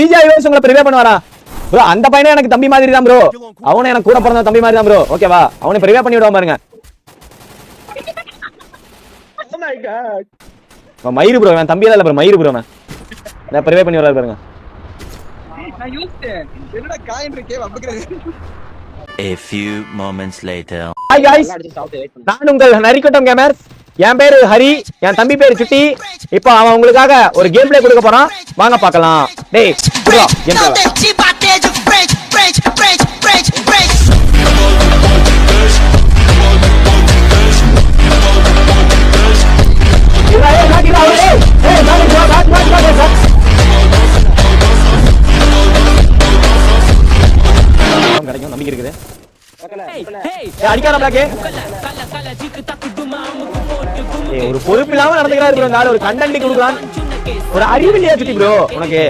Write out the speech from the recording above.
PJ use உங்களை ப்ரிவே பண்ணுவாரா bro? அந்த பையனே எனக்கு தம்பி மாதிரி தான் ப்ரோ. அவனே எனக்கு கூட பிறந்த தம்பி மாதிரி தான் ப்ரோ. ஓகேவா? அவனை ப்ரிவே பண்ணி விடுவான் பாருங்க. Oh my god. மயிறு ப்ரோ, என் தம்பி தான் ப்ரோ, மயிறு ப்ரோ. நான் ப்ரிவே பண்ணி விடுறாரு பாருங்க. நான் யூஸ்டேன். என்னடா காயின் இருக்கே அப்படிங்கறது. A few moments later. Hi guys. நான் உங்கள் நரிக்கட்டம் கேமர்ஸ். என் பேரு ஹரி, என் தம்பி பேரு சிட்டி. இப்போ அவன் உங்களுக்காக ஒரு கேம் பிளே கொடுக்க போறான். வாங்க பார்க்கலாம். டேய் ப்ரோ, கேம் பிளே. கிடைக்கும் நம்பிக்கை இருக்குது. ஒரு பொறுப்பு இல்லாம நடந்துக்கிறாரு ப்ரோ. ஒரு கண்டென்ட் கொடுக்குறான். ஒரு அறிவு இல்லையா சிட்டி ப்ரோ உனக்கு?